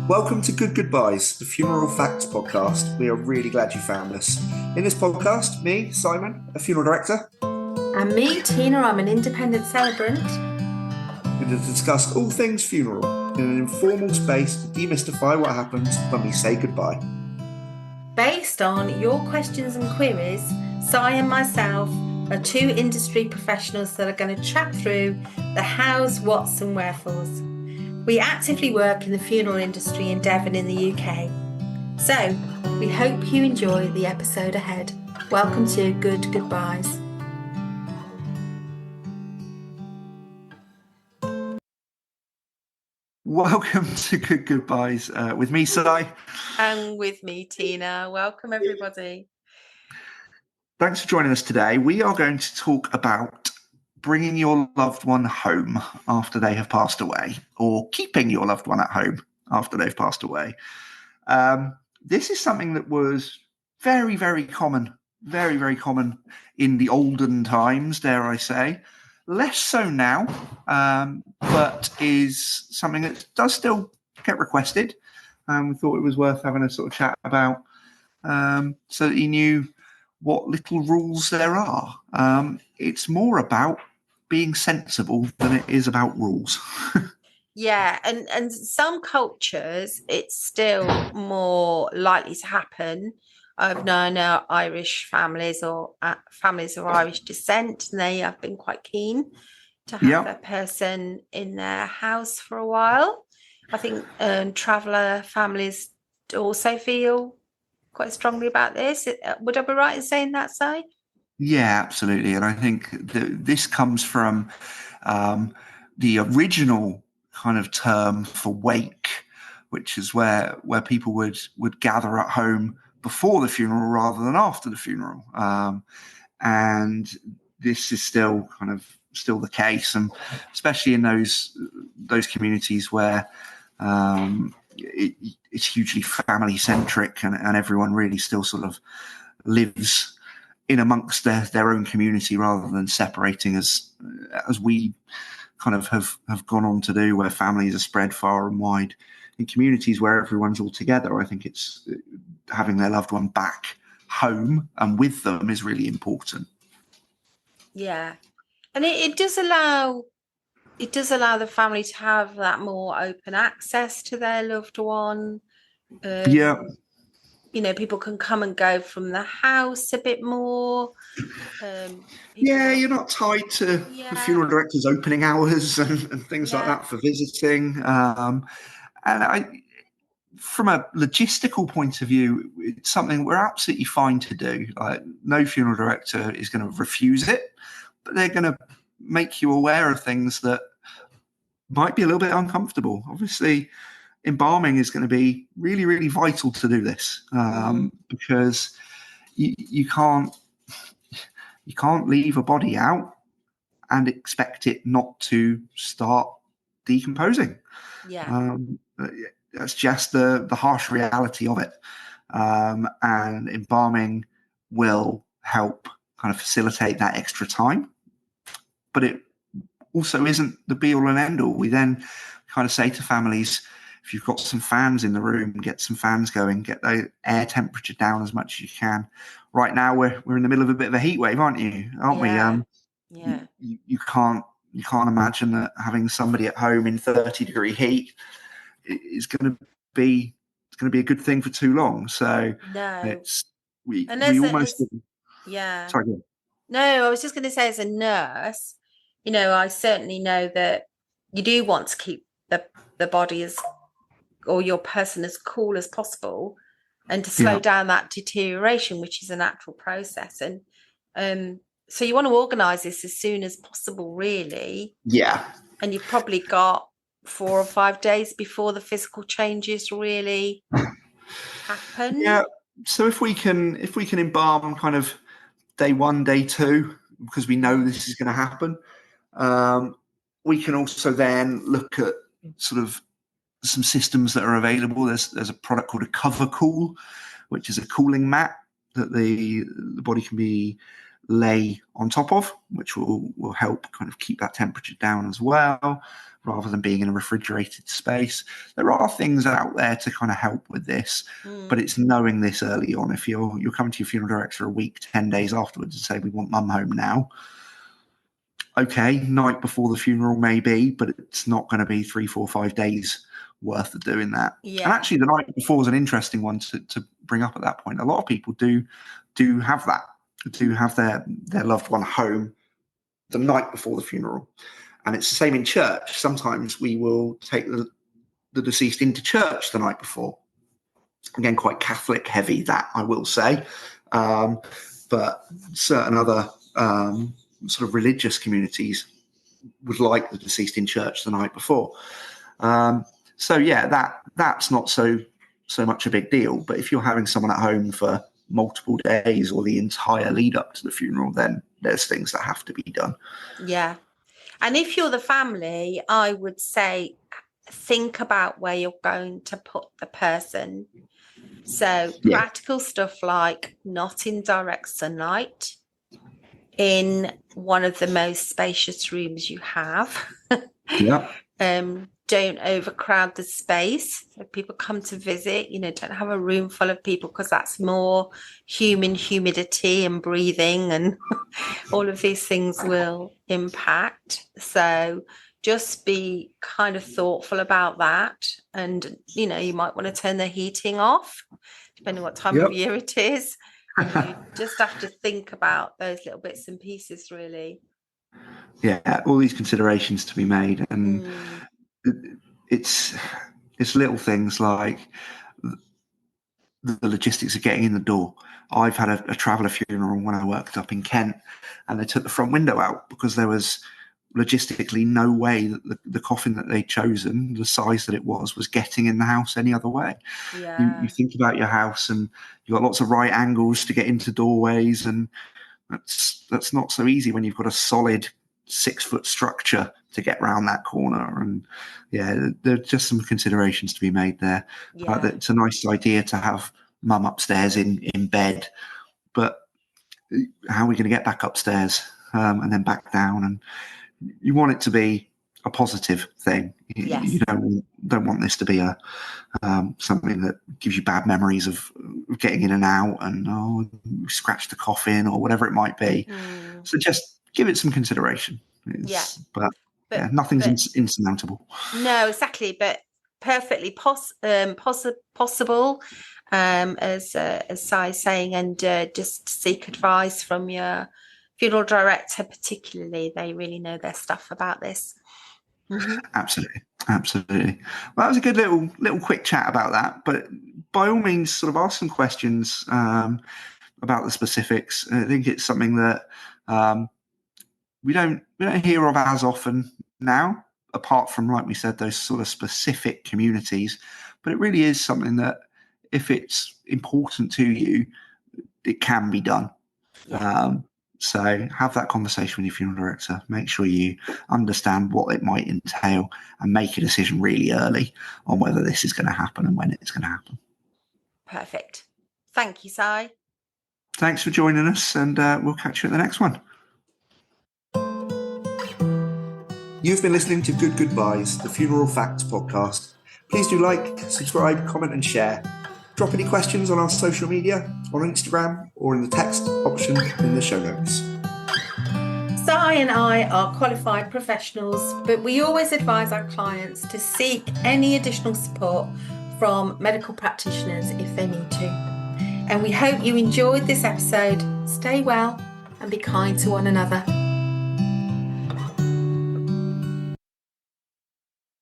Welcome to Good Goodbyes, the Funeral Facts podcast. We are really glad you found us. In this podcast, me, Simon, a funeral director, And me, Tina, I'm an independent celebrant. we're going to discuss all things funeral in an informal space to demystify what happens when we say goodbye. Based on your questions and queries, Si and myself are two industry professionals that are going to chat through the hows, whats and wherefores. We actively work in the funeral industry in Devon in the UK. So, we hope you enjoy the episode ahead. Welcome to Good Goodbyes. Welcome to Good Goodbyes with me, Si. And with me, Tina. Welcome, everybody. Thanks for joining us today. We are going to talk about bringing your loved one home after they have passed away, or keeping your loved one at home after they've passed away. This is something that was very, very common in the olden times, dare I say. Less so now, but is something that does still get requested. We thought it was worth having a sort of chat about so that you knew what little rules there are. It's more about being sensible than it is about rules. Yeah, and some cultures it's still more likely to happen. I've known Irish families or families of Irish descent, and they have been quite keen to have that person in their house for a while. I think traveller families also feel quite strongly about this. Would I be right in saying that, Si? Yeah, absolutely. And I think this comes from the original kind of term for wake, which is where people would gather at home before the funeral rather than after the funeral. And this is still the case, and especially in those communities where it's hugely family centric and everyone really still sort of lives in amongst their own community rather than separating as we kind of have gone on to do, where families are spread far and wide. In communities where everyone's all together, I think it's having their loved one back home and with them is really important. Yeah, and it does allow the family to have that more open access to their loved one. People can come and go from the house a bit more. You're not tied to the funeral director's opening hours and things like that for visiting. From a logistical point of view, it's something we're absolutely fine to do. Like, no funeral director is going to refuse it, but they're going to make you aware of things that might be a little bit uncomfortable. Obviously, embalming is going to be really, really vital to do this because you can't leave a body out and expect it not to start decomposing. That's just the harsh reality of it. And embalming will help kind of facilitate that extra time. But it also isn't the be all and end all. We then kind of say to families, if you've got some fans in the room, get some fans going, get the air temperature down as much as you can. Right now we're in the middle of a bit of a heat wave, aren't we? You can't imagine that having somebody at home in 30-degree heat is going to be a good thing for too long. So we almost. Sorry, go on. No, I was just going to say, as a nurse, I certainly know that you do want to keep the body or your person as cool as possible, and to slow down that deterioration, which is a natural process. And so you want to organise this as soon as possible, really. Yeah. And you've probably got 4 or 5 days before the physical changes really happen. Yeah. So if we can embalm kind of day 1, day 2, because we know this is going to happen, we can also then look at sort of some systems that are available. There's a product called a cover cool, which is a cooling mat that the body can be lay on top of, which will help kind of keep that temperature down as well. rather than being in a refrigerated space. There are things out there to kind of help with this, but it's knowing this early on. If you're coming to your funeral director a week, 10 days afterwards and say, we want mum home now. Okay, night before the funeral maybe, but it's not going to be 3, 4, 5 days worth of doing that. Yeah. And actually the night before is an interesting one to bring up at that point. A lot of people do have that, do have their loved one home the night before the funeral. And it's the same in church. Sometimes we will take the deceased into church the night before. Again, quite Catholic heavy, that I will say. But certain other sort of religious communities would like the deceased in church the night before. So yeah, that's not so much a big deal. But if you're having someone at home for multiple days or the entire lead up to the funeral, then there's things that have to be done. Yeah. And if you're the family, I would say think about where you're going to put the person. So practical stuff like not in direct sunlight, in one of the most spacious rooms you have. Yeah. Don't overcrowd the space. If people come to visit, don't have a room full of people, because that's more humidity and breathing and all of these things will impact. So just be kind of thoughtful about that. And, you might want to turn the heating off, depending what time of year it is. And you just have to think about those little bits and pieces, really. Yeah, all these considerations to be made. And it's little things like the logistics of getting in the door. I've had a traveller funeral when I worked up in Kent, and they took the front window out because there was logistically no way that the coffin that they'd chosen, the size that it was getting in the house any other way. Yeah. You think about your house and you've got lots of right angles to get into doorways, and that's not so easy when you've got a solid 6-foot structure to get around that corner. And there are just some considerations to be made there. It's a nice idea to have mum upstairs in bed, but how are we going to get back upstairs and then back down? And you want it to be a positive thing. You don't want this to be a something that gives you bad memories of getting in and out and scratch the coffin or whatever it might be. So just give it some consideration. But nothing's insurmountable. No, exactly. But perfectly possible, as Sai's saying, and just seek advice from your funeral director, particularly. They really know their stuff about this. Absolutely. Well, that was a good little quick chat about that. But by all means, sort of ask some questions about the specifics. I think it's something that we don't hear of as often now, apart from, like we said, those sort of specific communities. But it really is something that, if it's important to you, it can be done. So have that conversation with your funeral director. Make sure you understand what it might entail and make a decision really early on whether this is going to happen and when it's going to happen. Perfect. Thank you, Sai. Thanks for joining us, and we'll catch you at the next one. You've been listening to Good Goobyes, the Funeral Facts podcast. Please do like, subscribe, comment and share. Drop any questions on our social media, on Instagram, or in the text option in the show notes. Sai and I are qualified professionals, but we always advise our clients to seek any additional support from medical practitioners if they need to. And we hope you enjoyed this episode. Stay well and be kind to one another.